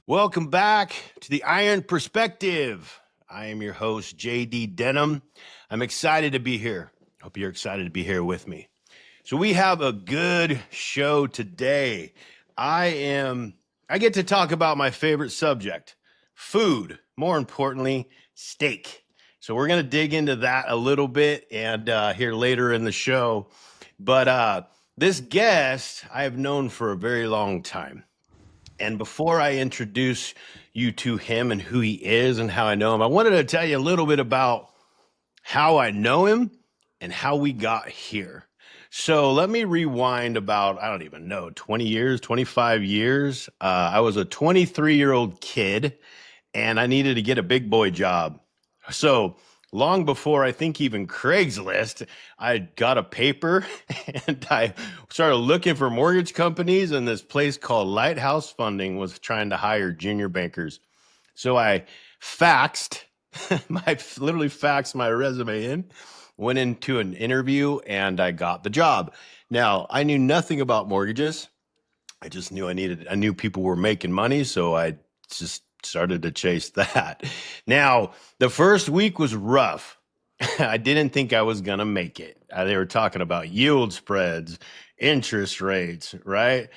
Welcome back to the Iron Perspective. I am your host, JD Denham. I'm excited to be here. Hope you're excited to be here with me. So we have a good show today. I get to talk about my favorite subject, food, more importantly, steak. So we're going to dig into that a little bit and here later in the show. But this guest I have known for a very long time. And before I introduce you to him and who he is and how I know him, I wanted to tell you a little bit about how I know him and how we got here. So let me rewind about, I don't even know, 20 years, 25 years. I was a 23-year-old kid and I needed to get a big boy job. So long before I think even Craigslist, I got a paper and I started looking for mortgage companies, and this place called Lighthouse Funding was trying to hire junior bankers. So I faxed literally faxed my resume in, went into an interview, and I got the job. Now, I knew nothing about mortgages. I just knew I knew people were making money, so I just started to chase that. Now, the first week was rough. I didn't think I was going to make it. They were talking about yield spreads, interest rates, right?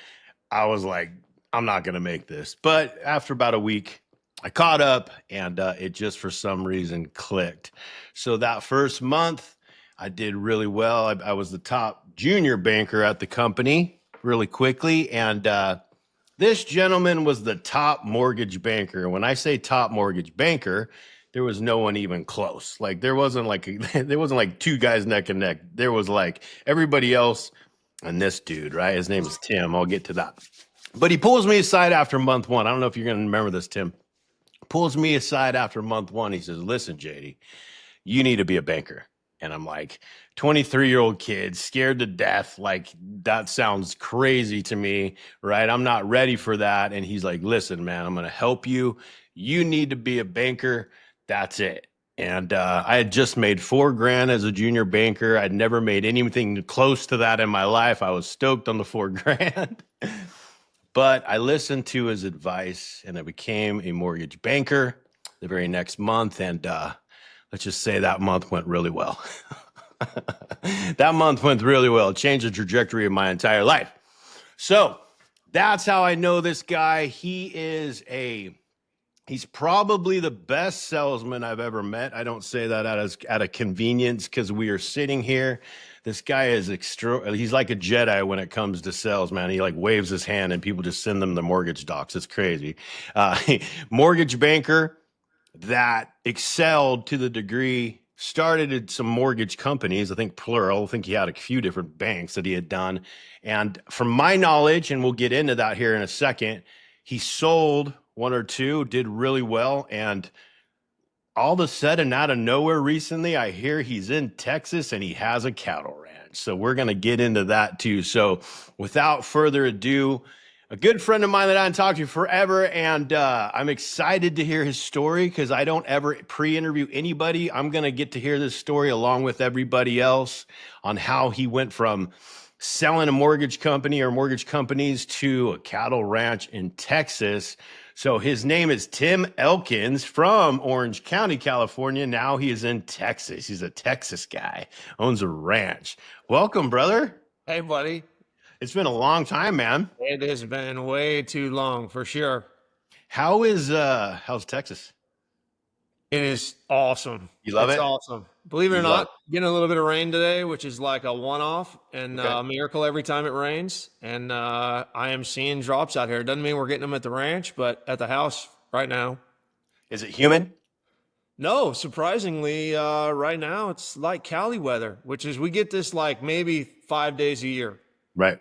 I was like, I'm not going to make this. But after about a week, I caught up and it just for some reason clicked. So that first month, I did really well. I was the top junior banker at the company really quickly. And this gentleman was the top mortgage banker. When I say top mortgage banker, there was no one even close. Like there wasn't like two guys neck and neck. There was like everybody else and this dude, right? His name is Tim. I'll get to that. But he pulls me aside after month one. I don't know if you're going to remember this, Tim. Pulls me aside after month one. He says, listen, JD, you need to be a banker. And I'm like, 23-year-old kid, scared to death. Like, that sounds crazy to me, right? I'm not ready for that. And he's like, listen, man, I'm going to help you. You need to be a banker. That's it. And I had just made $4,000 as a junior banker. I'd never made anything close to that in my life. I was stoked on the $4,000. But I listened to his advice and I became a mortgage banker the very next month. And let's just say that month went really well. That month went really well. It changed the trajectory of my entire life. So that's how I know this guy. He's probably the best salesman I've ever met. I don't say that out of convenience because we are sitting here. This guy is he's like a Jedi when it comes to sales, man. He like waves his hand and people just send them the mortgage docs. It's crazy. Mortgage banker that excelled to the degree, started at some mortgage companies, I think plural. I think he had a few different banks that he had done. And from my knowledge, and we'll get into that here in a second, he sold one or two, did really well. And all of a sudden, out of nowhere recently, I hear he's in Texas and he has a cattle ranch. So we're going to get into that too. So without further ado, a good friend of mine that I haven't talked to forever, and I'm excited to hear his story because I don't ever pre-interview anybody. I'm going to get to hear this story along with everybody else on how he went from selling a mortgage company or mortgage companies to a cattle ranch in Texas. So his name is Tim Elkins from Orange County, California. Now he is in Texas. He's a Texas guy, owns a ranch. Welcome, brother. Hey, buddy. It's been a long time, man. It has been way too long for sure. How's Texas? It is awesome. You love it's it? awesome. Believe it or not, getting a little bit of rain today, which is like a one-off and a miracle every time it rains. And I am seeing drops out here. Doesn't mean we're getting them at the ranch, but at the house right now. Is it humid? No, surprisingly, right now it's like Cali weather, which is we get this like maybe 5 days a year. Right.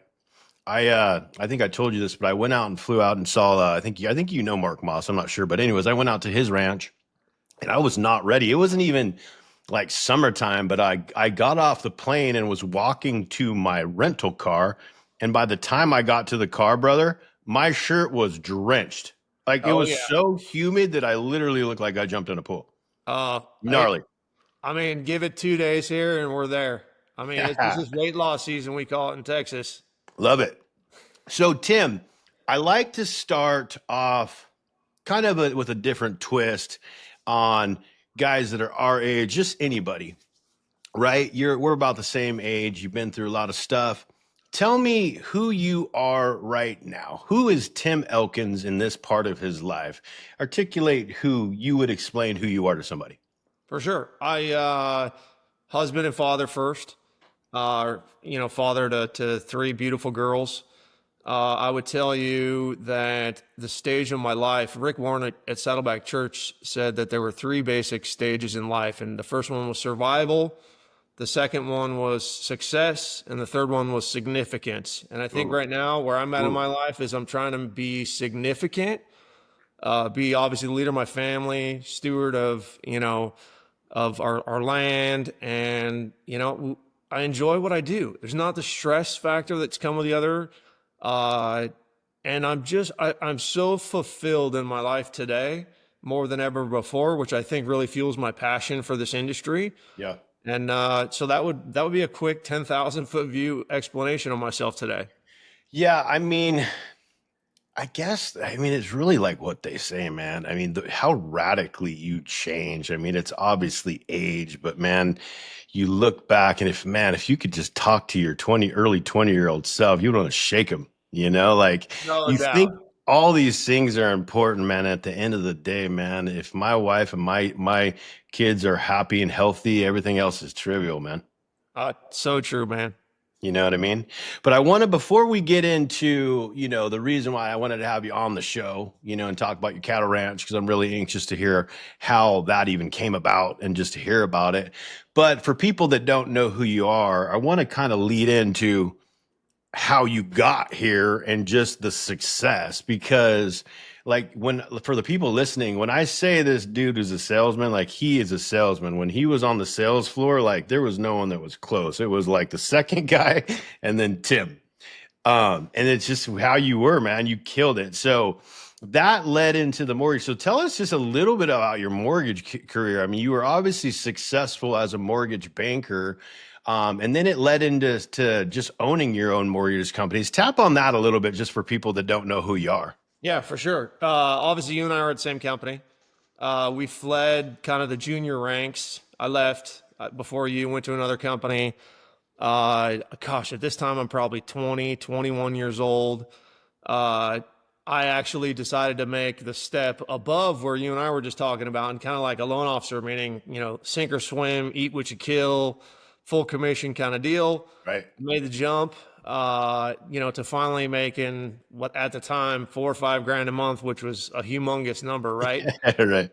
I think I told you this, but I went out and flew out and saw. I think you know Mark Moss. I'm not sure, but anyways, I went out to his ranch, and I was not ready. It wasn't even like summertime, but I got off the plane and was walking to my rental car, and by the time I got to the car, brother, my shirt was drenched. Like it was so humid that I literally looked like I jumped in a pool. Gnarly. I mean, give it 2 days here and we're there. I mean, this is weight loss season, we call it in Texas. Love it. So, Tim, I like to start off kind of with a different twist on guys that are our age, just anybody, right? We're about the same age. You've been through a lot of stuff. Tell me who you are right now. Who is Tim Elkins in this part of his life? Articulate who you would explain who you are to somebody. For sure. Husband and father first, father to three beautiful girls. I would tell you that the stage of my life, Rick Warren at Saddleback Church said that there were three basic stages in life. And the first one was survival. The second one was success. And the third one was significance. And I think right now where I'm at in my life is I'm trying to be significant, be obviously the leader of my family, steward of, of our land. And, I enjoy what I do. There's not the stress factor that's come with the other. And I'm so fulfilled in my life today more than ever before, which I think really fuels my passion for this industry. Yeah. And, so that would be a quick 10,000 foot view explanation of myself today. Yeah. It's really like what they say, man. I mean, how radically you change. I mean, it's obviously age, but man, you look back and if you could just talk to your early 20-year-old self, you want to shake him, like No you doubt. think all these things are important, man. At the end of the day, man, if my wife and my kids are happy and healthy, everything else is trivial, man. So true, man. You know what I mean? But before we get into, the reason why I wanted to have you on the show, and talk about your cattle ranch, because I'm really anxious to hear how that even came about and just to hear about it. But for people that don't know who you are, I want to kind of lead into how you got here and just the success, because for the people listening, when I say this dude is a salesman, like he is a salesman. When he was on the sales floor, like there was no one that was close. It was like the second guy and then Tim. And it's just how you were, man. You killed it. So that led into the mortgage. So tell us just a little bit about your mortgage career. I mean, you were obviously successful as a mortgage banker. And then it led into just owning your own mortgage companies. Tap on that a little bit just for people that don't know who you are. Yeah, for sure. Obviously you and I are at the same company. We fled kind of the junior ranks. I left before you, went to another company. At this time I'm probably 20, 21 years old. I actually decided to make the step above where you and I were just talking about, and kind of like a loan officer, meaning, sink or swim, eat what you kill, full commission kind of deal. Right. Made the jump, to finally making what at the time, $4 or $5 grand a month, which was a humongous number. Right. Right.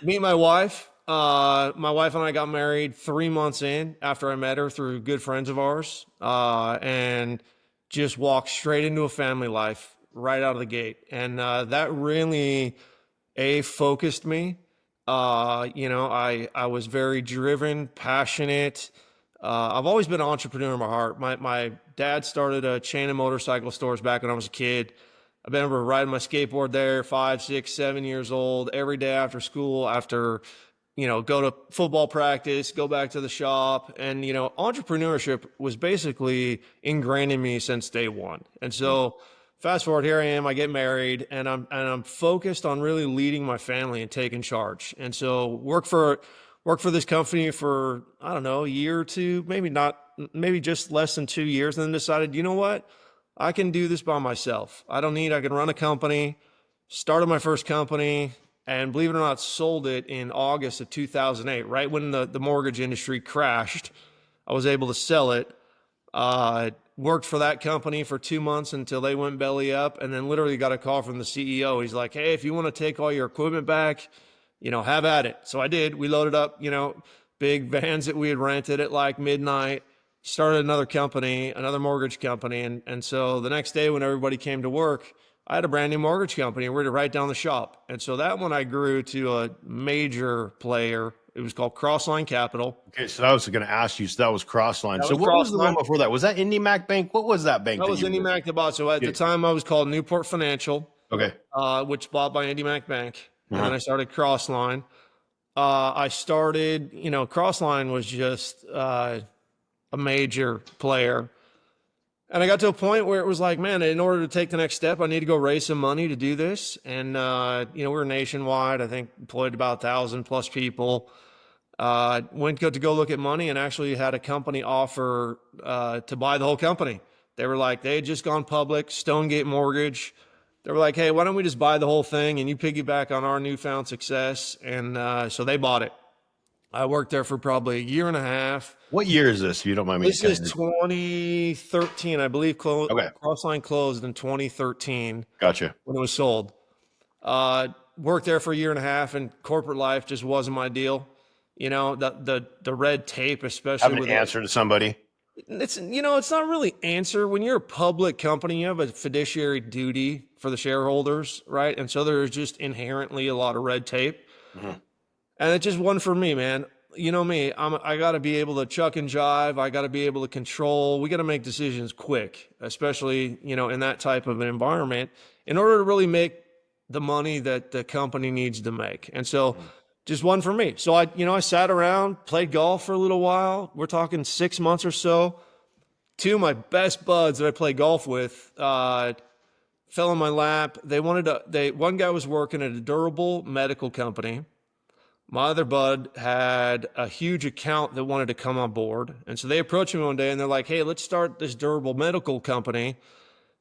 Meet my wife. My wife and I got married 3 months in after I met her through good friends of ours, and just walked straight into a family life right out of the gate. And that really focused me. I was very driven, passionate. I've always been an entrepreneur in my heart. My dad started a chain of motorcycle stores back when I was a kid. I remember riding my skateboard there, 5, 6, 7 years old, every day after school, after, go to football practice, go back to the shop. And, entrepreneurship was basically ingrained in me since day one. And so fast forward, here I am, I get married, and I'm focused on really leading my family and taking charge. And so work for this company for, I don't know, a year or two, maybe just less than 2 years, and then decided, you know what? I can do this by myself. I can run a company, started my first company, and believe it or not, sold it in August of 2008, right when the mortgage industry crashed. I was able to sell it. Worked for that company for 2 months until they went belly up, and then literally got a call from the CEO. He's like, hey, if you want to take all your equipment back, have at it. So I did. We loaded up, big vans that we had rented at like midnight, started another company, another mortgage company. And so the next day when everybody came to work, I had a brand new mortgage company, and we were right down the shop. And so that one I grew to a major player. It was called Crossline Capital. Okay, so I was going to ask you. So that was Crossline. So what was the one before that? Was that IndyMac Bank? What was that bank? That was IndyMac that bought. So at the time, I was called Newport Financial. Okay. Which bought by IndyMac Bank. And then I started Crossline. Crossline was just a major player. And I got to a point where it was like, man, in order to take the next step, I need to go raise some money to do this. And, we were nationwide. I think employed about 1,000 plus people. Went to go look at money and actually had a company offer to buy the whole company. They were like, they had just gone public, Stonegate Mortgage. They were like, hey, why don't we just buy the whole thing and you piggyback on our newfound success? And so they bought it. I worked there for probably a year and a half. What year is this, if you don't mind me? This is 2013, I believe. Okay. Crossline closed in 2013. Gotcha. When it was sold. Worked there for a year and a half, and corporate life just wasn't my deal. The red tape, especially Having to answer to somebody. It's not really answer. When you're a public company, you have a fiduciary duty for the shareholders, right? And so there's just inherently a lot of red tape. Mm-hmm. And it just wasn't for me, man. You know me, I got to be able to chuck and jive. I got to be able to control. We got to make decisions quick, especially, in that type of an environment in order to really make the money that the company needs to make. And so just one for me. So I sat around, played golf for a little while. We're talking 6 months or so. Two of my best buds that I play golf with, fell in my lap. One guy was working at a durable medical company. My other bud had a huge account that wanted to come on board. And so they approached me one day and they're like, hey, let's start this durable medical company.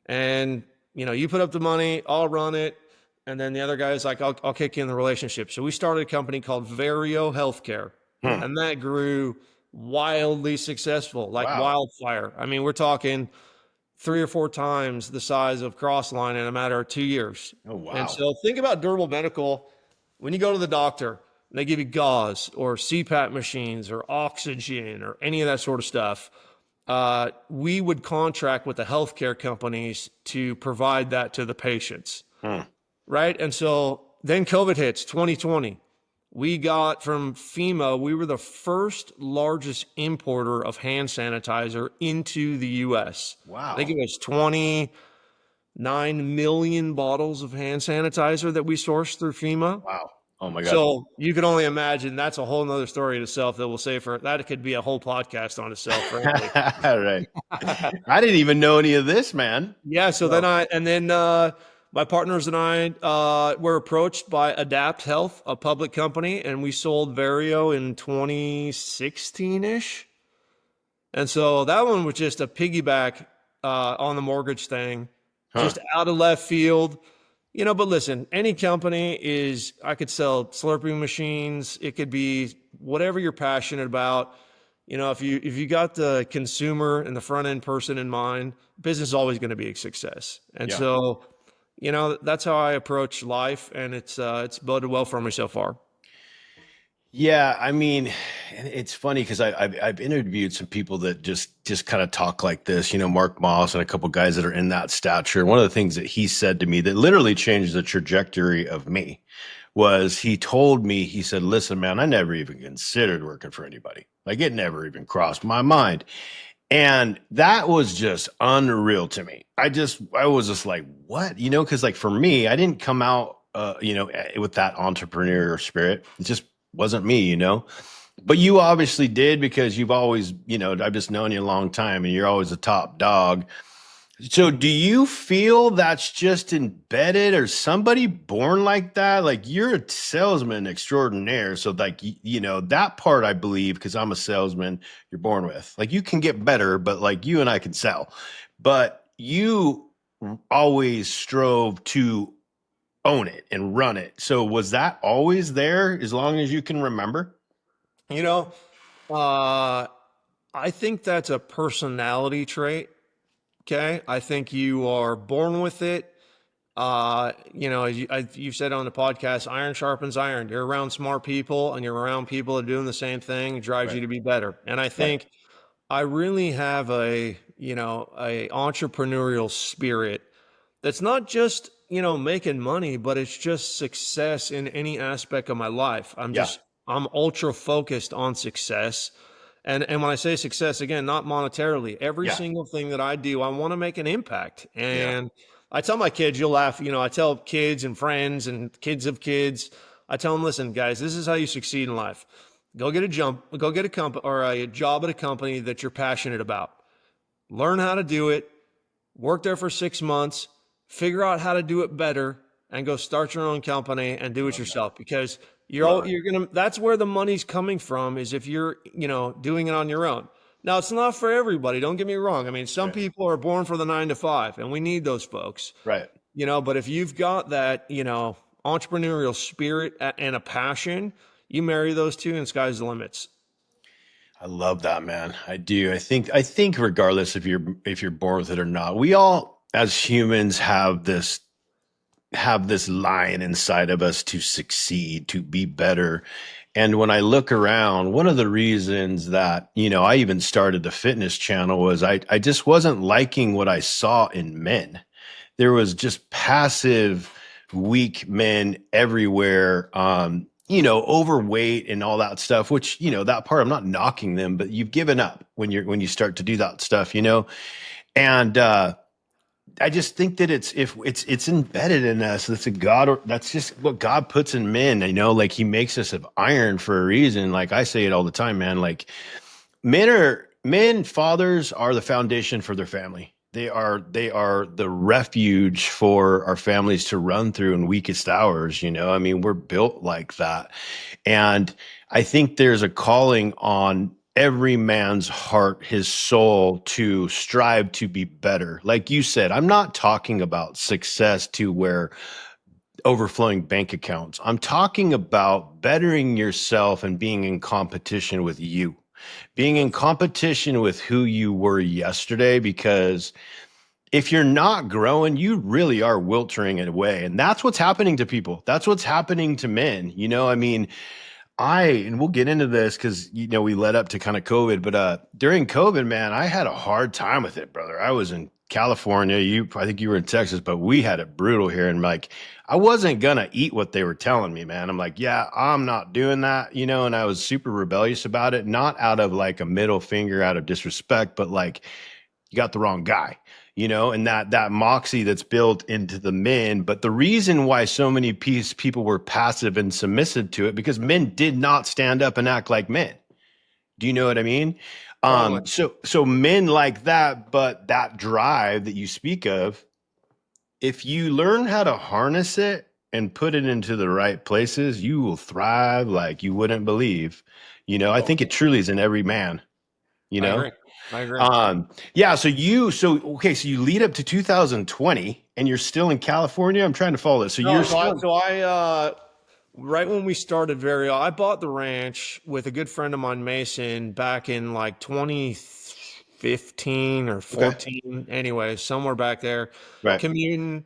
And, you put up the money, I'll run it. And then the other guy's like, I'll kick in the relationship. So we started a company called Vario Healthcare. And that grew wildly successful, like wildfire. I mean, we're talking 3 or 4 times the size of Crossline in a matter of 2 years. Oh, wow. And so think about durable medical. When you go to the doctor, they give you gauze or CPAP machines or oxygen or any of that sort of stuff. We would contract with the healthcare companies to provide that to the patients. Right? And so then COVID hits 2020. We got from FEMA, we were the first largest importer of hand sanitizer into the U.S. Wow. I think it was 29 million bottles of hand sanitizer that we sourced through FEMA. Wow. Oh my God. So you can only imagine that's a whole nother story in itself that we'll say that could be a whole podcast on itself. Frankly. Right. I didn't even know any of this, man. Yeah. So then my partners and I were approached by Adapt Health, a public company, and we sold Vario in 2016-ish. And so that one was just a piggyback on the mortgage thing, just out of left field. But listen, any company I could sell slurping machines. It could be whatever you're passionate about. If you got the consumer and the front end person in mind, business is always going to be a success. And so, that's how I approach life, and it's boded well for me so far. Yeah, I mean, it's funny because I've interviewed some people that just kind of talk like this, Mark Moss and a couple guys that are in that stature. One of the things that he said to me that literally changed the trajectory of me was he said, listen, man, I never even considered working for anybody. Like it never even crossed my mind. And that was just unreal to me. I was just like, what? Because like for me, I didn't come out, with that entrepreneurial spirit. It just wasn't me, but you obviously did because you've always, I've just known you a long time and you're always a top dog. So do you feel that's just embedded or somebody born like that? Like you're a salesman extraordinaire. So like, that part I believe, because I'm a salesman, you're born with. Like you can get better, but like you and I can sell. But you always strove to own it and run it. So was that always there as long as you can remember? I think that's a personality trait. Okay. I think you are born with it. You've said on the podcast, iron sharpens iron. You're around smart people and you're around people that are doing the same thing. It drives you to be better. And I think I really have a entrepreneurial spirit that's not just, making money, but it's just success in any aspect of my life. I'm ultra focused on success. And when I say success, again, not monetarily, every single thing that I do, I want to make an impact. And I tell my kids, you'll laugh, I tell kids and friends and kids of kids, I tell them, listen, guys, this is how you succeed in life. Go get a job at a company that you're passionate about. Learn how to do it. work there for 6 months, figure out how to do it better, and go start your own company and do it yourself, because you're gonna, that's where the money's coming from, is if you're, doing it on your own. Now, it's not for everybody, don't get me wrong. I mean, some people are born for the 9 to 5, and we need those folks. Right. But if you've got that, entrepreneurial spirit and a passion, you marry those two and sky's the limits. I love that, man. I do. I think regardless if you're born with it or not, we all as humans have this lion inside of us to succeed, to be better. And when I look around, one of the reasons that, I even started the fitness channel was I just wasn't liking what I saw in men. There was just passive, weak men everywhere. Overweight and all that stuff, which, that part I'm not knocking them, but you've given up when you start to do that stuff, and, I just think that it's embedded in us. That's that's just what God puts in men, like he makes us of iron for a reason. Like I say it all the time, man, like fathers are the foundation for their family. They are the refuge for our families to run through in weakest hours. I mean, we're built like that. And I think there's a calling on every man's heart, his soul, to strive to be better. Like you said, I'm not talking about success to where overflowing bank accounts. I'm talking about bettering yourself and being in competition with you, being in competition with who you were yesterday, because if you're not growing, you really are wiltering away. And that's what's happening to people. That's what's happening to men. I mean, and we'll get into this because, we led up to kind of COVID, but during COVID, man, I had a hard time with it, brother. I was in California. I think you were in Texas, but we had it brutal here. And like, I wasn't going to eat what they were telling me, man. I'm like, yeah, I'm not doing that, and I was super rebellious about it, not out of like a middle finger, out of disrespect, but like, you got the wrong guy, and that moxie that's built into the men. But the reason why so many people were passive and submissive to it, because men did not stand up and act like men. Do you know what I mean? So men like that, but that drive that you speak of, if you learn how to harness it and put it into the right places, you will thrive like you wouldn't believe. I think it truly is in every man, I agree. Yeah. So you lead up to 2020 and you're still in California. I'm trying to follow this. Right when we started I bought the ranch with a good friend of mine, Mason, back in like 2015 or 14. Okay. Anyway, somewhere back there, right. Commuting.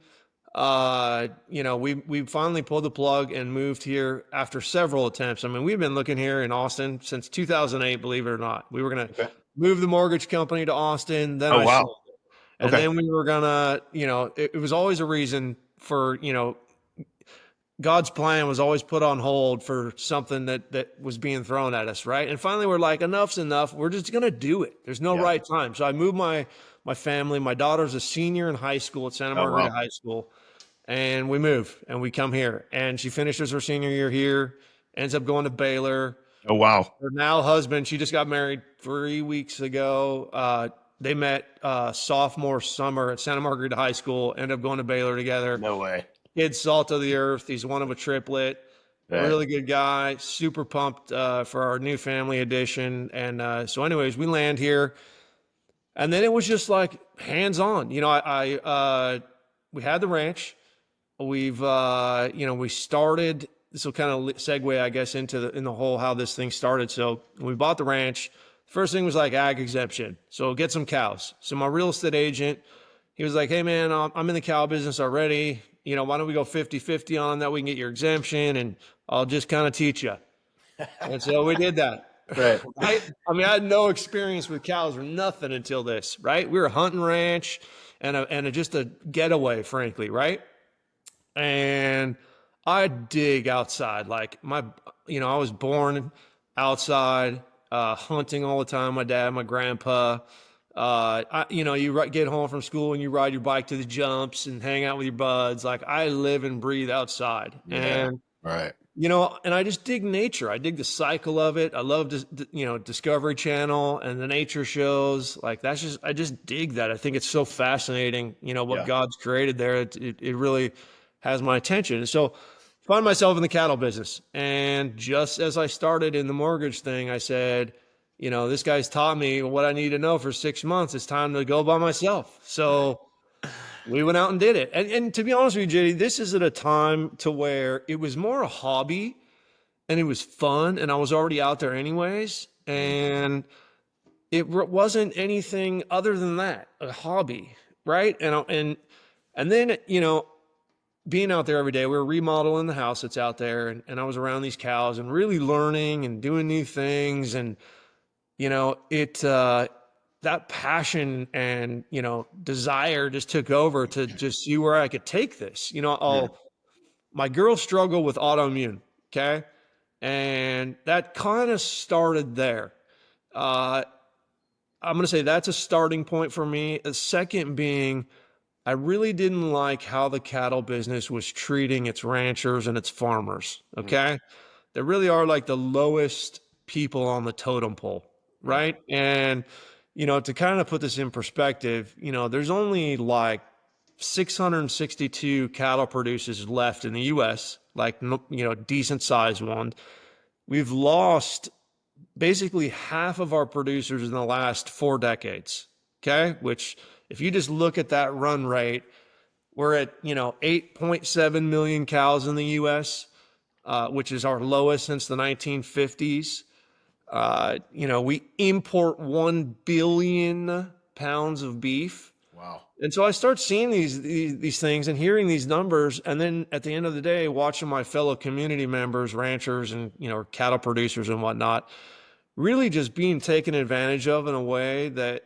We finally pulled the plug and moved here after several attempts. I mean, we've been looking here in Austin since 2008, believe it or not. We were going to move the mortgage company to Austin. Then sold it. And then we were going to, it was always a reason for, God's plan was always put on hold for something that was being thrown at us. Right. And finally we're like, enough's enough. We're just going to do it. There's no right time. So I moved my family. My daughter's a senior in high school at Santa Margarita High School. And we move and we come here, and she finishes her senior year here, ends up going to Baylor. Oh, wow. Her now husband, she just got married 3 weeks ago. They met sophomore summer at Santa Margarita High School, ended up going to Baylor together. No way. Kid's salt of the earth. He's one of a triplet. Right. Really good guy. Super pumped for our new family addition. And so anyways, we land here. And then it was just like hands-on. We had the ranch. We've, we started, this will kind of segue, I guess, into the whole, how this thing started. So we bought the ranch. First thing was like ag exemption. So get some cows. So my real estate agent, he was like, hey man, I'm in the cow business already. Why don't we go 50-50 on that? We can get your exemption and I'll just kind of teach you. And so we did that. Right. I had no experience with cows or nothing until this, right? We were a hunting ranch and just a getaway, frankly. Right. And I dig outside. Like I was born outside, hunting all the time. My dad, my grandpa, you get home from school and you ride your bike to the jumps and hang out with your buds. Like I live and breathe outside. Yeah, and right. And I just dig nature. I dig the cycle of it. I love, Discovery Channel and the nature shows. Like I just dig that. I think it's so fascinating, what Yeah. God's created there. It really has my attention. And so I find myself in the cattle business. And just as I started in the mortgage thing, I said, this guy's taught me what I need to know for 6 months. It's time to go by myself. So we went out and did it. And to be honest with you, JD, this is at a time to where it was more a hobby and it was fun. And I was already out there anyways. And it wasn't anything other than that, a hobby. Right. And then, being out there every day, we were remodeling the house that's out there. And I was around these cows and really learning and doing new things. And, that passion and, desire just took over to just see where I could take this. My girls struggle with autoimmune. Okay. And that kind of started there. I'm going to say that's a starting point for me. The second being, I really didn't like how the cattle business was treating its ranchers and its farmers. Okay. They really are like the lowest people on the totem pole. Right. And, to kind of put this in perspective, there's only like 662 cattle producers left in the US, like, decent sized ones. We've lost basically half of our producers in the last 4 decades. Okay. Which, if you just look at that run rate, we're at, 8.7 million cows in the US, which is our lowest since the 1950s. We import 1 billion pounds of beef. Wow. And so I start seeing these things and hearing these numbers. And then at the end of the day, watching my fellow community members, ranchers and, cattle producers and whatnot, really just being taken advantage of in a way that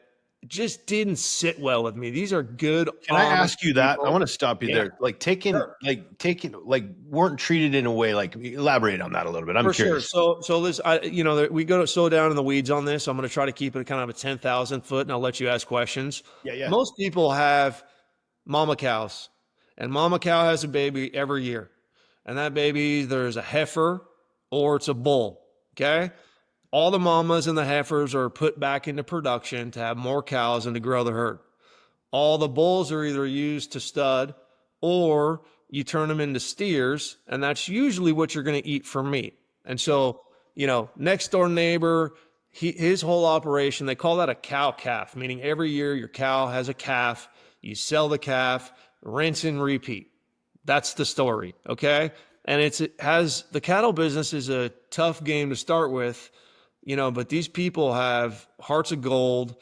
just didn't sit well with me. These are good. Can I ask you that? I want to stop you Yeah. there. Like weren't treated in a way, like elaborate on that a little bit. I'm For curious. sure. So this, we go so down in the weeds on this. I'm going to try to keep it kind of a 10,000 foot, and I'll let you ask questions. Yeah. Most people have mama cows, and mama cow has a baby every year, and that baby either is a heifer or it's a bull. Okay. All the mamas and the heifers are put back into production to have more cows and to grow the herd. All the bulls are either used to stud or you turn them into steers, and that's usually what you're going to eat for meat. And so, next door neighbor, his whole operation, they call that a cow calf, meaning every year your cow has a calf, you sell the calf, rinse and repeat. That's the story. Okay. And the cattle business is a tough game to start with, but these people have hearts of gold.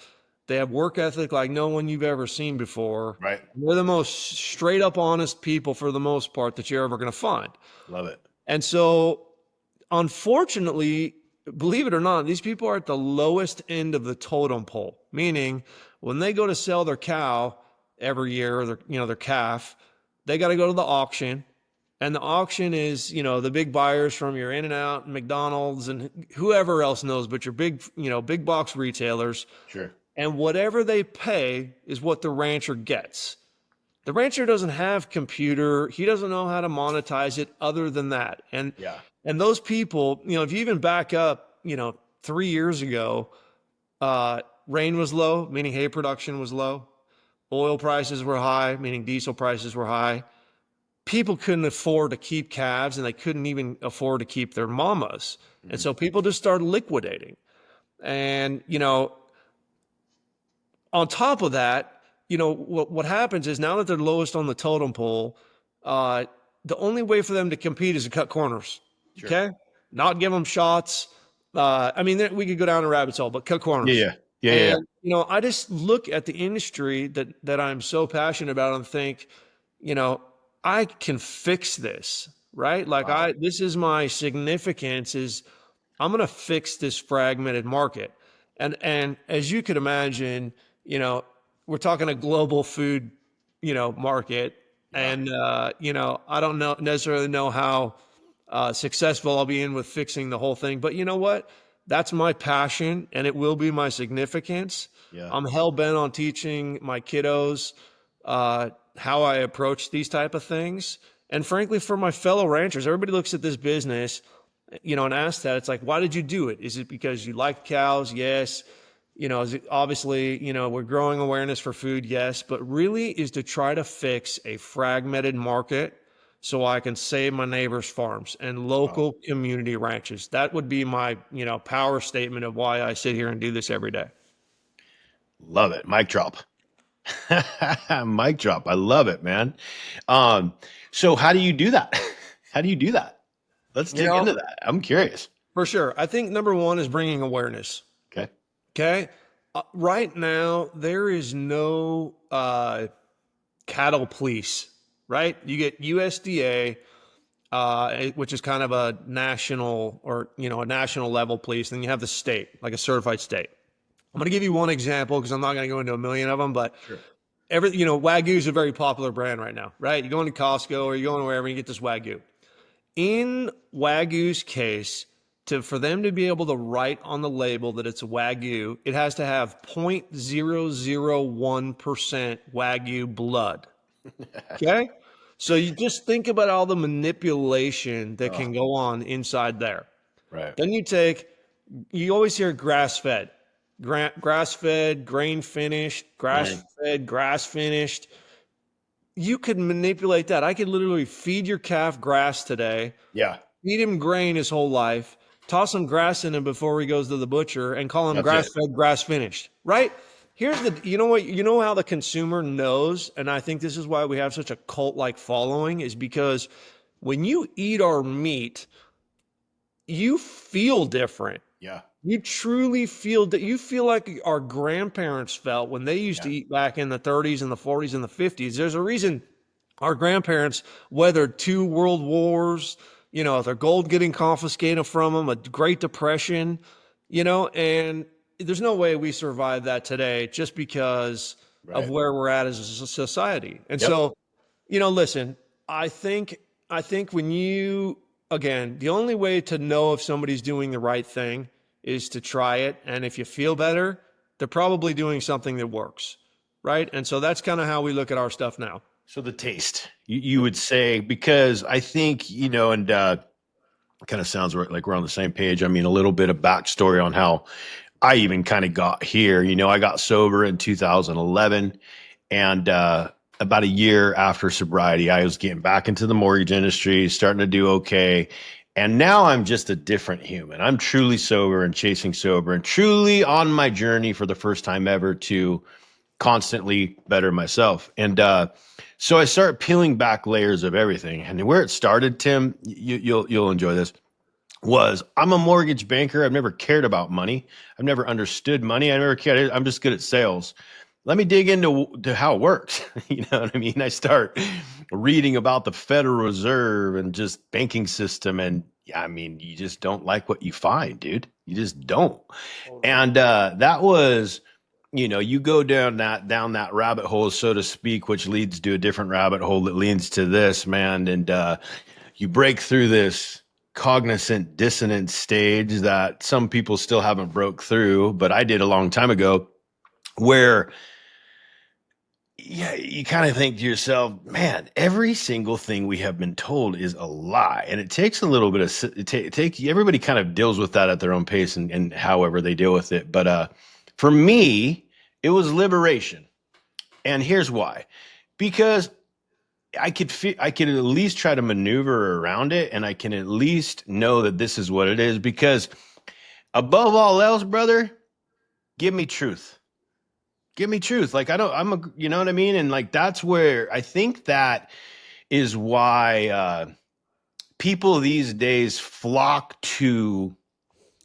They have work ethic like no one you've ever seen before. Right. They're the most straight up honest people for the most part that you're ever going to find. Love it. And so, unfortunately, believe it or not, these people are at the lowest end of the totem pole, meaning when they go to sell their cow every year, or their calf, they got to go to the auction. And the auction is, the big buyers from your In-N-Out and McDonald's and whoever else knows, but your big, big box retailers. Sure. And whatever they pay is what the rancher gets. The rancher doesn't have computer. He doesn't know how to monetize it other than that. And those people, if you even back up, 3 years ago, rain was low, meaning hay production was low. Oil prices were high, meaning diesel prices were high. People couldn't afford to keep calves, and they couldn't even afford to keep their mamas. Mm-hmm. And so people just started liquidating. And, on top of that, what happens is now that they're lowest on the totem pole, the only way for them to compete is to cut corners. Sure. Okay. Not give them shots. We could go down a rabbit's hole, but cut corners. Yeah. I just look at the industry that I'm so passionate about and think, I can fix this, right? Like wow. This is my significance is I'm going to fix this fragmented market. And as you could imagine, we're talking a global food, market. And, I don't necessarily know how successful I'll be with fixing the whole thing, but you know what? That's my passion and it will be my significance. Yeah. I'm hell bent on teaching my kiddos, how I approach these type of things. And frankly, for my fellow ranchers, everybody looks at this business, and asks that. It's like, why did you do it? Is it because you like cows? Yes. Is it obviously, we're growing awareness for food? Yes. But really is to try to fix a fragmented market so I can save my neighbors' farms and local community ranches. That would be my, power statement of why I sit here and do this every day. Love it. Mic drop. Mic drop. I love it, man. So how do you do that? How do you do that? Let's dig into that. I'm curious. For sure. I think number one is bringing awareness. Okay. Okay. Right now, there is no cattle police, right? You get USDA, which is kind of a national or, a national level police. Then you have the state, like a certified state. I'm going to give you one example because I'm not going to go into a million of them, but sure. Wagyu is a very popular brand right now, right? You go into Costco or you go wherever and you get this Wagyu. In Wagyu's case, for them to be able to write on the label that it's Wagyu, it has to have 0.001% Wagyu blood. Okay? So you just think about all the manipulation that can go on inside there. Right. Then you always hear grass-fed, grain finished, grass-fed, grass finished. You could manipulate that. I could literally feed your calf grass today. Yeah. Feed him grain his whole life. Toss some grass in him before he goes to the butcher and call him grass-fed, grass finished, right? Here's how the consumer knows, and I think this is why we have such a cult-like following, is because when you eat our meat, you feel different. Yeah. You truly feel that. You feel like our grandparents felt when they used to eat back in the 30s and the 40s and the 50s. There's a reason our grandparents weathered 2 world wars, their gold getting confiscated from them, a Great Depression, and there's no way we survive that today just because of where we're at as a society. And so, listen, I think when again, the only way to know if somebody's doing the right thing is to try it. And if you feel better, they're probably doing something that works. Right. And so that's kind of how we look at our stuff now. So the taste, you would say, because I think, and kind of sounds like we're on the same page. I mean, a little bit of backstory on how I even kind of got here. I got sober in 2011, and about a year after sobriety, I was getting back into the mortgage industry, starting to do okay. And now I'm just a different human. I'm truly sober and chasing sober and truly on my journey for the first time ever to constantly better myself. And so I started peeling back layers of everything. And where it started, Tim, you'll enjoy this, was I'm a mortgage banker. I've never cared about money. I've never understood money. I never cared. I'm just good at sales. Let me dig into how it works. You know what I mean? I start reading about the Federal Reserve and just banking system. And I mean, you just don't like what you find, dude. You just don't. And that was, you go down that rabbit hole, so to speak, which leads to a different rabbit hole that leads to this, man. And you break through this cognizant dissonance stage that some people still haven't broke through, but I did a long time ago, where you kind of think to yourself, man, every single thing we have been told is a lie. And it takes a little bit of everybody kind of deals with that at their own pace and however they deal with it. But for me, it was liberation. And here's why. Because I could at least try to maneuver around it, and I can at least know that this is what it is. Because above all else, brother, give me truth. Give me truth. Like you know what I mean? And like, that's where I think that is why people these days flock to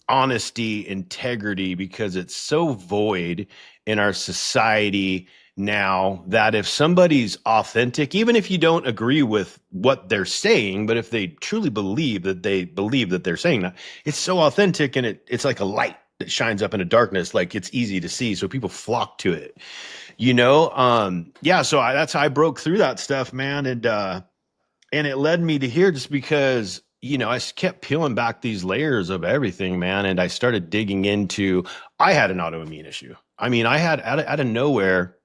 honesty, integrity, because it's so void in our society now that if somebody's authentic, even if you don't agree with what they're saying, but if they truly believe that they're saying that, it's so authentic, and it's like a light that shines up in the darkness. Like, it's easy to see. So people flock to it, So that's how I broke through that stuff, man. And it led me to here just because, I kept peeling back these layers of everything, man. And I started digging into, I had an autoimmune issue. I mean, I had out of nowhere,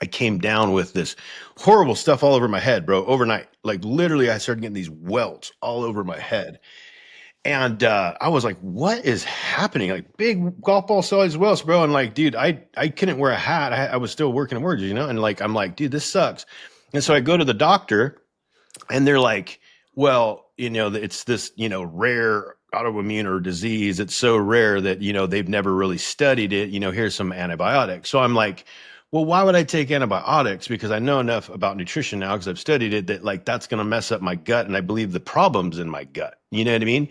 I came down with this horrible stuff all over my head, bro, overnight. Like literally, I started getting these welts all over my head. And I was like, what is happening? Like big golf ball size welts, bro. And like, dude, I couldn't wear a hat. I was still working at work, And like, I'm like, dude, this sucks. And so I go to the doctor and they're like, well, it's this, rare autoimmune or disease. It's so rare that, they've never really studied it. Here's some antibiotics. So I'm like, well, why would I take antibiotics? Because I know enough about nutrition now because I've studied it that like that's going to mess up my gut. And I believe the problem's in my gut. You know what I mean?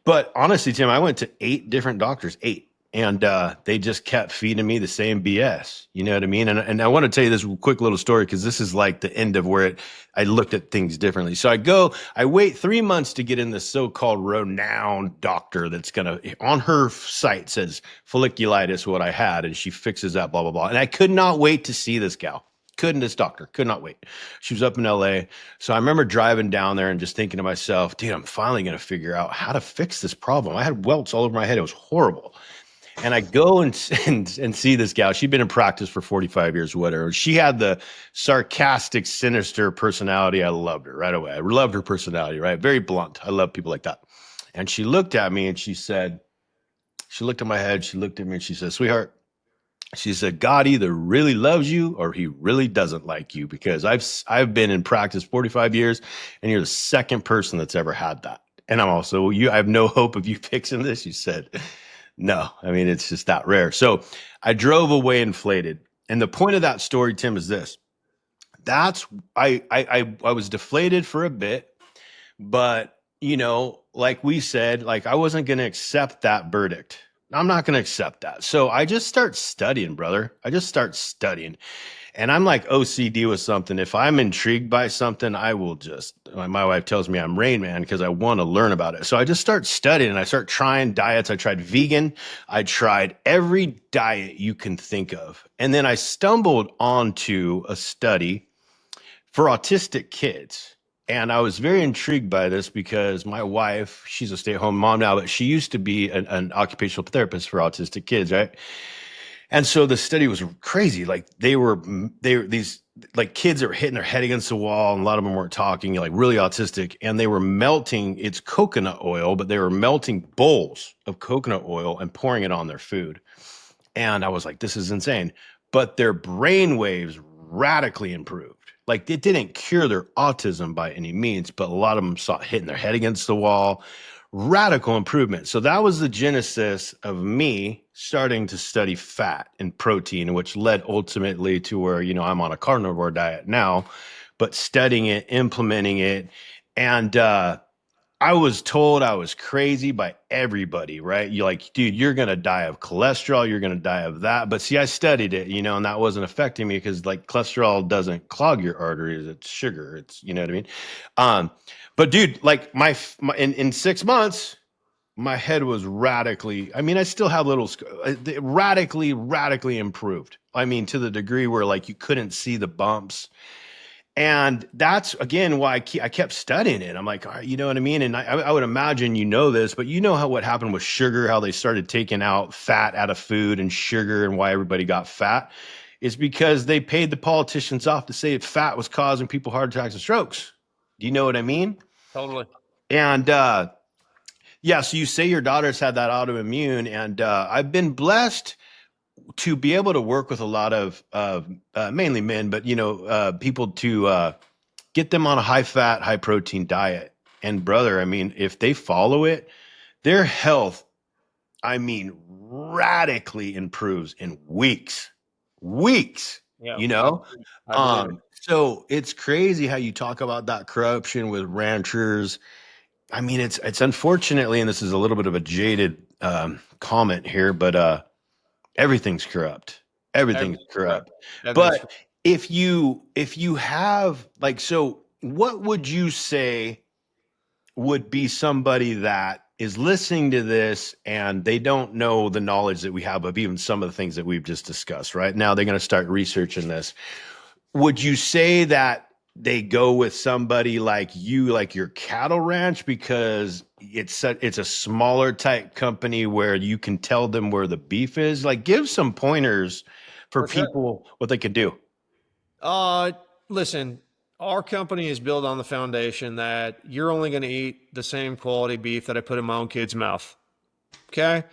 But honestly, Tim, I went to 8 different doctors, 8. And they just kept feeding me the same BS. You know what I mean? And I want to tell you this quick little story because this is like the end of where I looked at things differently. So I wait 3 months to get in this so-called renowned doctor that's going to, on her site says folliculitis, what I had, and she fixes that, blah, blah, blah. And I could not wait to see this gal. This doctor could not wait. She was up in LA. So I remember driving down there and just thinking to myself, dude, I'm finally going to figure out how to fix this problem. I had welts all over my head. It was horrible. And I go and see this gal. She'd been in practice for 45 years, whatever. She had the sarcastic, sinister personality. I loved her right away. I loved her personality, right? Very blunt. I love people like that. And she looked at me and she looked at my head. She looked at me and she said, sweetheart, she said, God either really loves you or he really doesn't like you because I've been in practice 45 years and you're the second person that's ever had that. And I'm also, I have no hope of you fixing this. She said, no, I mean, it's just that rare. So I drove away inflated. And the point of that story, Tim, is this. I was deflated for a bit, but like we said, like I wasn't going to accept that verdict. I'm not going to accept that. So I just start studying, brother. I just start studying. And I'm like OCD with something. If I'm intrigued by something, I will just, my wife tells me I'm Rain Man because I want to learn about it. So I just start studying and I start trying diets. I tried vegan. I tried every diet you can think of. And then I stumbled onto a study for autistic kids. And I was very intrigued by this because my wife, she's a stay-at-home mom now, but she used to be an occupational therapist for autistic kids, right? And so the study was crazy. Like these like kids that were hitting their head against the wall, and a lot of them weren't talking, like really autistic, and they were melting, it's coconut oil, but they were melting bowls of coconut oil and pouring it on their food. And I was like, this is insane. But their brain waves radically improved. Like it didn't cure their autism by any means, but a lot of them saw hitting their head against the wall. Radical improvement. So that was the genesis of me starting to study fat and protein, which led ultimately to where, I'm on a carnivore diet now, but studying it, implementing it. And I was told I was crazy by everybody, right? You're like, dude, you're going to die of cholesterol. You're going to die of that. But see, I studied it, and that wasn't affecting me because like cholesterol doesn't clog your arteries. It's sugar. It's, you know what I mean? But dude, like in 6 months, my head was radically, I mean, I still have radically improved. I mean, to the degree where like you couldn't see the bumps. And that's, again, why I kept studying it. I'm like, all right, you know what I mean? And I would imagine this, but what happened with sugar, how they started taking out fat out of food and sugar and why everybody got fat is because they paid the politicians off to say that fat was causing people heart attacks and strokes. Do you know what I mean? Totally. And yeah, so you say your daughter's had that autoimmune, and I've been blessed to be able to work with a lot of mainly men, but people to get them on a high fat, high protein diet. And brother, I mean, if they follow it, their health, I mean, radically improves in weeks. Yeah, So it's crazy how you talk about that corruption with ranchers. I mean, it's unfortunately, and this is a little bit of a jaded comment here, but everything's corrupt. Everything's corrupt. But if you have like, so what would you say would be somebody that is listening to this and they don't know the knowledge that we have of even some of the things that we've just discussed, right? Now they're going to start researching this. Would you say that they go with somebody like you, like your cattle ranch, because it's a smaller type company where you can tell them where the beef is? Like, give some pointers for people what they could do. Uh, Listen, our company is built on the foundation that you're only going to eat the same quality beef that I put in my own kid's mouth. Okay.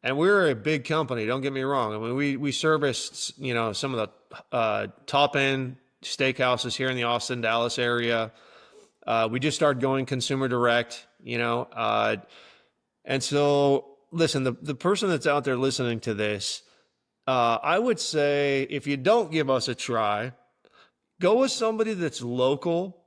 And we're a big company. Don't get me wrong. I mean, we service, some of the top end steakhouses here in the Austin, Dallas area. We just started going consumer direct, and so listen, the person that's out there listening to this, I would say if you don't give us a try, go with somebody that's local,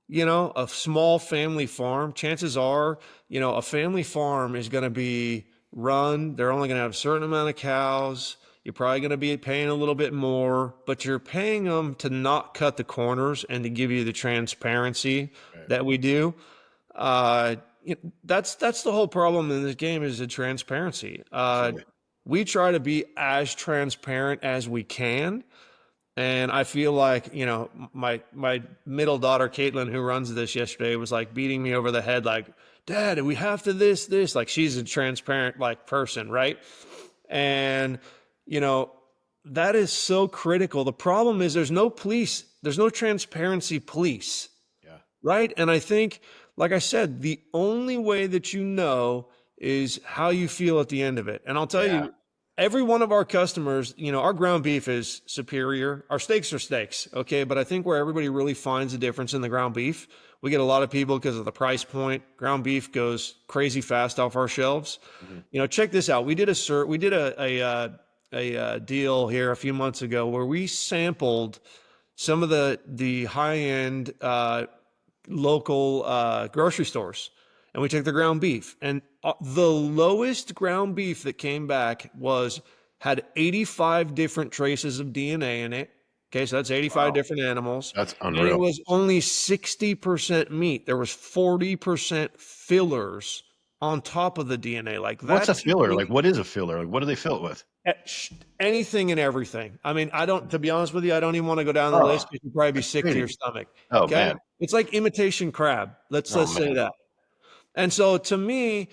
a small family farm. Chances are, a family farm is going to be run. They're only going to have a certain amount of cows. You're probably going to be paying a little bit more, but you're paying them to not cut the corners and to give you the transparency that we do. That's the whole problem in this game is the transparency. We try to be as transparent as we can. And I feel like, my middle daughter, Caitlin, who runs this yesterday, was like beating me over the head, like, Dad, we have to this. Like she's a transparent like person, right? And, that is so critical. The problem is there's no transparency police. Yeah. Right. And I think, like I said, the only way that is how you feel at the end of it. And I'll tell you, every one of our customers, our ground beef is superior. Our steaks are steaks, okay? But I think where everybody really finds the difference in the ground beef, we get a lot of people because of the price point. Ground beef goes crazy fast off our shelves. Mm-hmm. Check this out. We did a deal here a few months ago where we sampled some of the high end local grocery stores. And we took the ground beef, and the lowest ground beef that came back had 85 different traces of DNA in it. Okay, so that's 85 different animals. That's unreal. And it was only 60% meat. There was 40% fillers on top of the DNA. Like that. What's a filler? Like what is a filler? Like what do they fill it with? Anything and everything. I mean, to be honest with you, I don't even want to go down the list because you'd probably be sick to your stomach. Oh, okay? Man. It's like imitation crab. Let's say that. And so to me,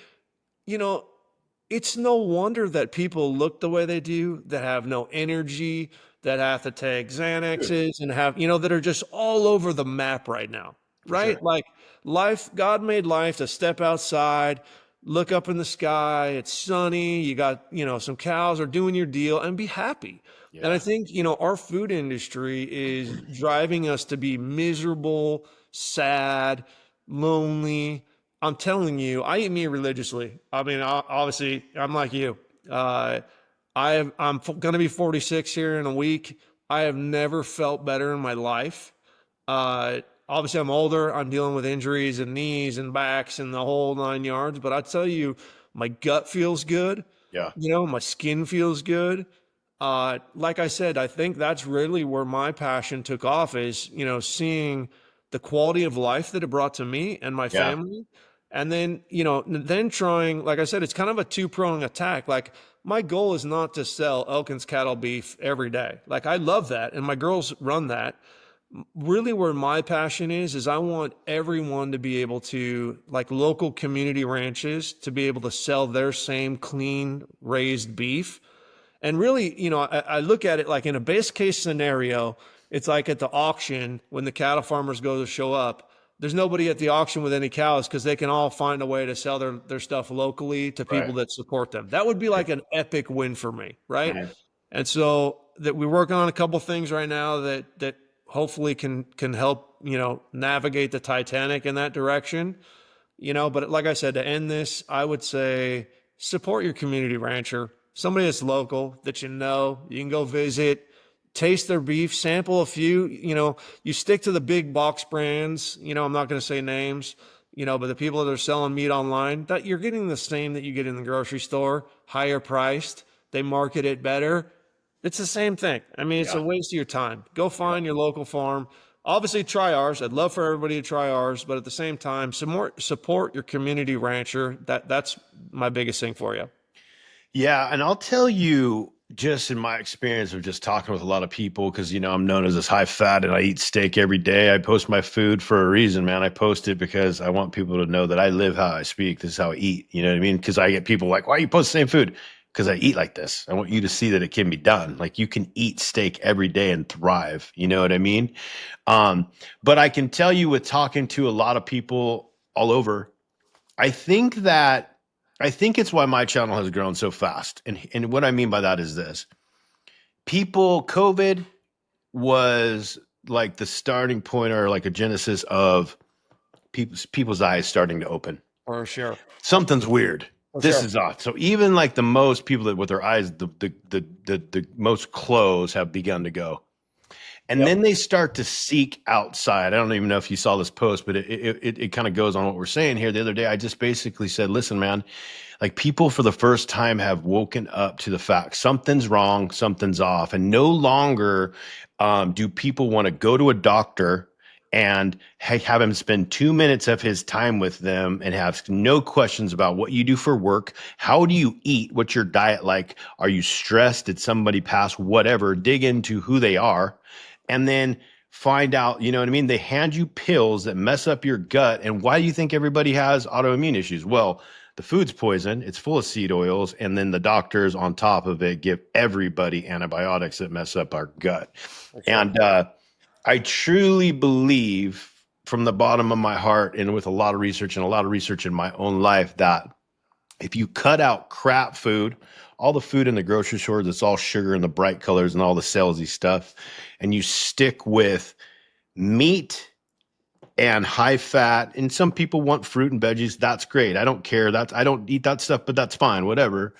it's no wonder that people look the way they do, that have no energy, that have to take Xanaxes and have, that are just all over the map right now, right? Sure. Like God made life to step outside, look up in the sky, it's sunny, you got, some cows are doing your deal and be happy. Yeah. And I think, our food industry is driving us to be miserable, sad, lonely. I'm telling you, I eat meat religiously. I mean, obviously, I'm like you. I'm going to be 46 here in a week. I have never felt better in my life. Obviously, I'm older. I'm dealing with injuries and knees and backs and the whole 9 yards. But I tell you, my gut feels good. Yeah. My skin feels good. Like I said, I think that's really where my passion took off is, seeing the quality of life that it brought to me and my family. And then, then trying, like I said, it's kind of a two-pronged attack. Like my goal is not to sell Elkins cattle beef every day. Like I love that. And my girls run that. Really where my passion is I want everyone to be able to, like local community ranches, to be able to sell their same clean raised beef. And really, I look at it like in a best case scenario, it's like at the auction when the cattle farmers go to show up. There's nobody at the auction with any cows because they can all find a way to sell their stuff locally to people that support them. That would be like an epic win for me, right? Mm-hmm. And so that we're working on a couple things right now that hopefully can help, navigate the Titanic in that direction, but like I said, to end this, I would say support your community rancher, somebody that's local that you can go visit, taste their beef, sample a few, you stick to the big box brands, I'm not going to say names, but the people that are selling meat online, that you're getting the same that you get in the grocery store, higher priced, they market it better. It's the same thing. I mean, it's a waste of your time. Go find your local farm. Obviously try ours. I'd love for everybody to try ours, but at the same time, support your community rancher. That's my biggest thing for you. Yeah. And I'll tell you, just in my experience of just talking with a lot of people, because, I'm known as this high fat and I eat steak every day. I post my food for a reason, man. I post it because I want people to know that I live how I speak. This is how I eat. You know what I mean? Because I get people like, why you post the same food? because I eat like this. I want you to see that it can be done. Like you can eat steak every day and thrive. You know what I mean? Um, but I can tell you with talking to a lot of people all over, I think that I think it's why my channel has grown so fast. And what I mean by that is this. COVID was like the starting point or like a genesis of people's eyes starting to open. For sure. Something's weird. For This sure. is off. So even like the most people that with their eyes the most closed have begun to go. And Yep. then they start to seek outside. I don't even know if you saw this post, but it kind of goes on what we're saying here. The other day, I just basically said, listen, man, like people for the first time have woken up to the fact something's wrong, something's off. And no longer do people want to go to a doctor and have him spend 2 minutes of his time with them and have no questions about what you do for work. How do you eat? What's your diet like? Are you stressed? Did somebody pass? Whatever. Dig into who they are and then find out, you know what I mean? They hand you pills that mess up your gut. And why do you think everybody has autoimmune issues? Well, the food's poison, it's full of seed oils, and then the doctors on top of it give everybody antibiotics that mess up our gut. For sure. And I truly believe from the bottom of my heart and with a lot of research and a lot of research in my own life that if you cut out crap food, all the food in the grocery store that's all sugar and the bright colors and all the salesy stuff, and you stick with meat and high fat, and some people want fruit and veggies, that's great. I don't care. I don't eat that stuff, but that's fine, whatever.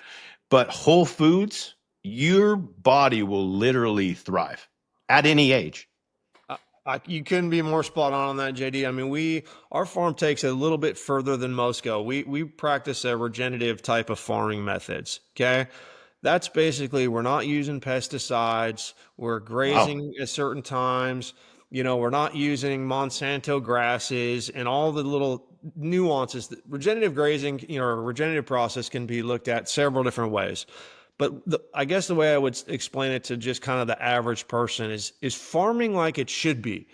But whole foods, your body will literally thrive at any age. You couldn't be more spot on that, JD. I mean, our farm takes a little bit further than most go. We practice a regenerative type of farming methods. Okay, that's basically we're not using pesticides. We're grazing at certain times. We're not using Monsanto grasses and all the little nuances. Regenerative grazing, or regenerative process can be looked at several different ways. But I guess the way I would explain it to just kind of the average person is farming like it should be.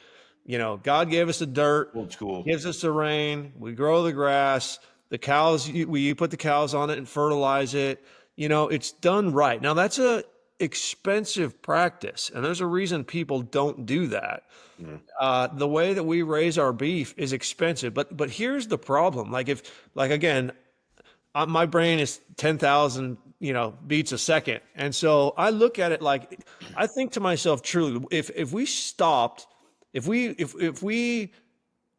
God gave us the dirt, Old school. gives us the rain, we grow the grass, the cows, we put the cows on it and fertilize it. It's done right. Now that's a expensive practice, and there's a reason people don't do that. The way that we raise our beef is expensive, but here's the problem. Again, my brain is 10,000, beats a second. And so I look at it like, I think to myself, truly, if we stopped, if we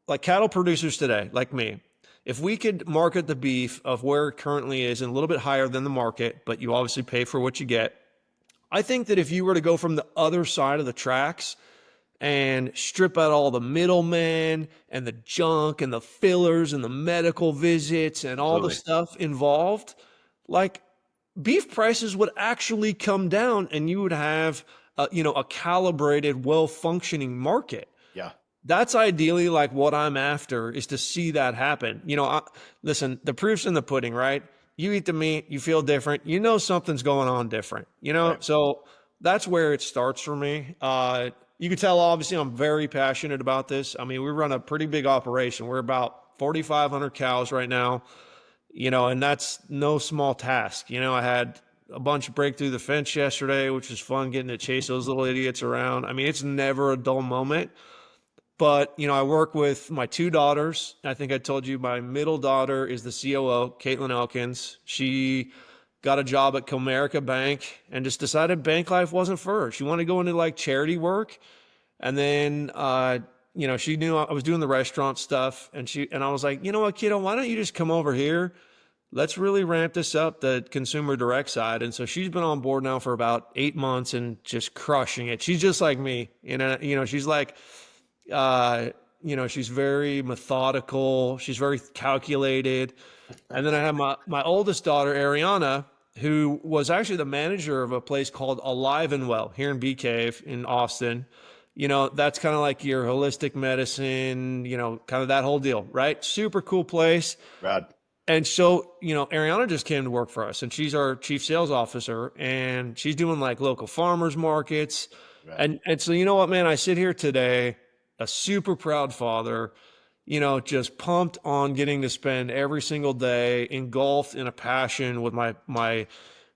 like cattle producers today, like me, if we could market the beef of where it currently is and a little bit higher than the market, but you obviously pay for what you get. I think that if you were to go from the other side of the tracks and strip out all the middlemen and the junk and the fillers and the medical visits and all the stuff involved, like beef prices would actually come down and you would have a calibrated, well-functioning market. Yeah. That's ideally like what I'm after, is to see that happen. Listen, the proof's in the pudding, right? You eat the meat, you feel different, something's going on different, Right. So that's where it starts for me. You can tell, obviously, I'm very passionate about this. I mean, we run a pretty big operation. We're about 4,500 cows right now, and that's no small task. I had a bunch break through the fence yesterday, which was fun, getting to chase those little idiots around. I mean, it's never a dull moment. But, I work with my two daughters. I think I told you my middle daughter is the COO, Caitlin Elkins. She got a job at Comerica Bank and just decided bank life wasn't for her. She wanted to go into like charity work. And then, she knew I was doing the restaurant stuff, and I was like, you know what, kiddo, why don't you just come over here? Let's really ramp this up, the consumer direct side. And so she's been on board now for about 8 months and just crushing it. She's just like me, she's like, she's very methodical. She's very calculated. And then I have my oldest daughter, Ariana, who was actually the manager of a place called Alive and Well here in Bee Cave in Austin. That's kind of like your holistic medicine, kind of that whole deal, right? Super cool place. Rad. And so, Ariana just came to work for us, and she's our chief sales officer, and she's doing like local farmers markets. Right. And so, you know what, man, I sit here today, a super proud father, just pumped on getting to spend every single day engulfed in a passion with my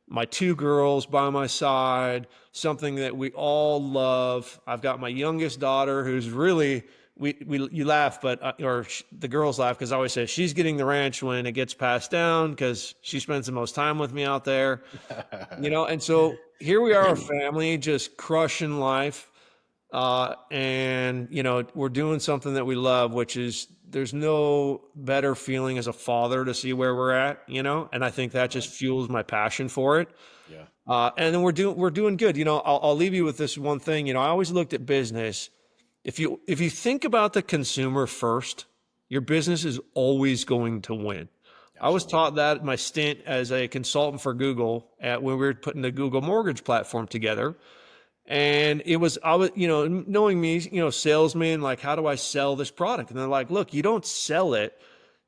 my two girls by my side, something that we all love. I've got my youngest daughter who's really, you laugh, but, the girls laugh because I always say she's getting the ranch when it gets passed down because she spends the most time with me out there, and so here we are, a family just crushing life. And we're doing something that we love, which is there's no better feeling as a father to see where we're at, and I think that just fuels my passion for it. Yeah. And then we're doing good. I'll leave you with this one thing. I always looked at business. If you think about the consumer first, your business is always going to win. I was Absolutely. taught that my stint as a consultant for Google when we were putting the Google mortgage platform together. And I was, knowing me, salesman, like, how do I sell this product? And they're like, look, you don't sell it.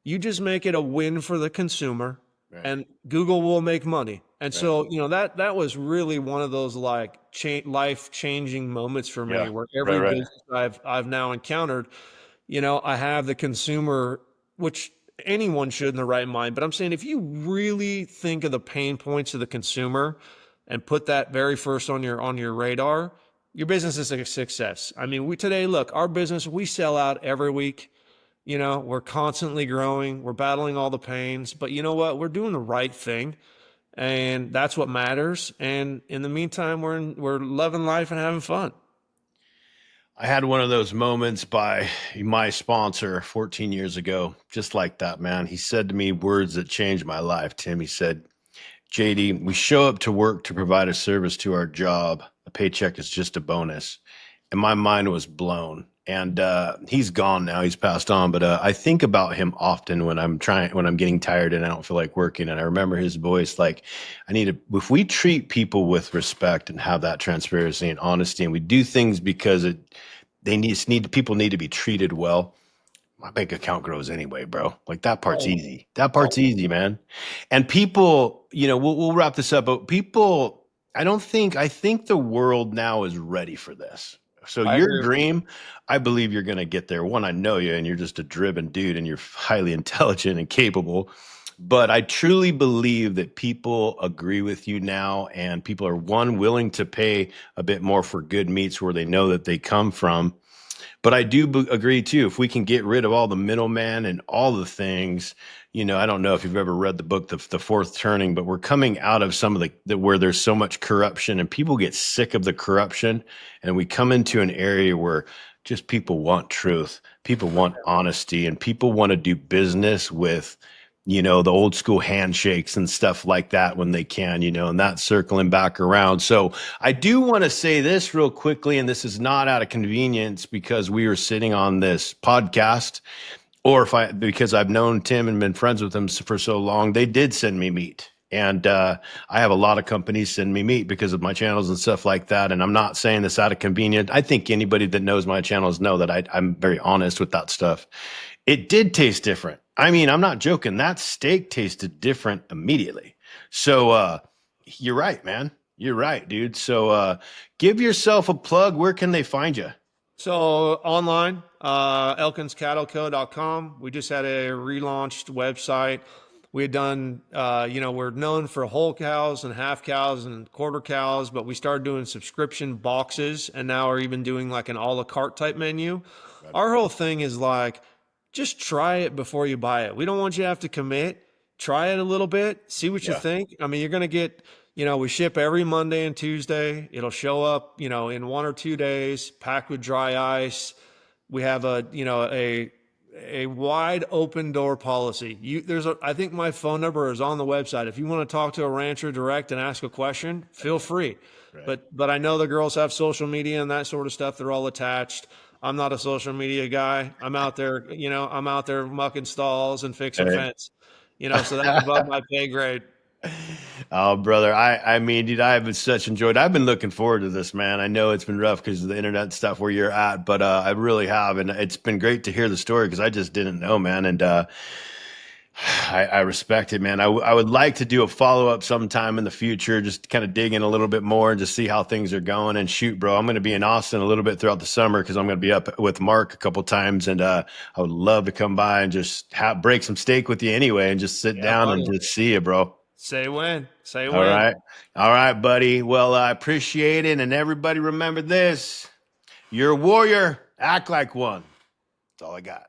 You just make it a win for the consumer, Right. and Google will make money. And Right. so, that was really one of those like life changing moments for me, Yeah. where Right. every Right. business I've now encountered, I have the consumer, which anyone should in the right mind. But I'm saying, if you really think of the pain points of the consumer and put that very first on your radar, your business is a success. I mean, look, our business, we sell out every week. We're constantly growing. We're battling all the pains, but you know what? We're doing the right thing, and that's what matters. And in the meantime, we're loving life and having fun. I had one of those moments by my sponsor 14 years ago, just like that, man. He said to me words that changed my life, Tim. He said, JD, we show up to work to provide a service to our job. A paycheck is just a bonus. And my mind was blown. And he's gone now. He's passed on. But I think about him often when I'm getting tired and I don't feel like working. And I remember his voice, like, if we treat people with respect and have that transparency and honesty, and we do things because people need to be treated well, my bank account grows anyway, bro. Like, that part's Oh, easy. That part's easy, man. And people, we'll wrap this up, but people, I think the world now is ready for this. So I your agree with you. dream, I believe you're going to get there. One, I know you, and you're just a driven dude, and you're highly intelligent and capable. But I truly believe that people agree with you now, and people are, one, willing to pay a bit more for good meats where they know that they come from. But I do agree too. If we can get rid of all the middleman and all the things, I don't know if you've ever read the book, the Fourth Turning, but we're coming out of some of the where there's so much corruption and people get sick of the corruption, and we come into an area where just people want truth, people want honesty, and people want to do business with the old school handshakes and stuff like that when they can, and that's circling back around. So I do want to say this real quickly, and this is not out of convenience because we were sitting on this podcast, or because I've known Tim and been friends with him for so long, they did send me meat. And I have a lot of companies send me meat because of my channels and stuff like that. And I'm not saying this out of convenience. I think anybody that knows my channels know that I'm very honest with that stuff. It did taste different. I mean, I'm not joking. That steak tasted different immediately. So you're right, man. You're right, dude. So give yourself a plug. Where can they find you? So online, elkinscattleco.com. We just had a relaunched website. We had done, we're known for whole cows and half cows and quarter cows, but we started doing subscription boxes, and now we're even doing like an a la carte type menu. Our whole thing is like, just try it before you buy it. We don't want you to have to commit. Try it a little bit, see what you Yeah. think. I mean, you're going to get, we ship every Monday and Tuesday. It'll show up, in 1 or 2 days, packed with dry ice. We have a wide open door policy. I think my phone number is on the website. If you want to talk to a rancher direct and ask a question, feel free. Right. But I know the girls have social media and that sort of stuff. They're all attached. I'm not a social media guy. I'm out there, mucking stalls and fixing Right. fence, so that's above my pay grade. Oh, brother. I mean, dude, I've such enjoyed. I've been looking forward to this, man. I know it's been rough because of the internet stuff where you're at, but I really have, and it's been great to hear the story because I just didn't know, man. And I respect it, man. I would like to do a follow up sometime in the future, just kind of dig in a little bit more and just see how things are going. And shoot, bro, I'm going to be in Austin a little bit throughout the summer because I'm going to be up with Mark a couple times, and I would love to come by and just break some steak with you anyway, and just sit Yeah, down and buddy. just see you, bro. Say when. Say All when. right. All right, buddy. Well, I appreciate it. And everybody remember this. You're a warrior. Act like one. That's all I got.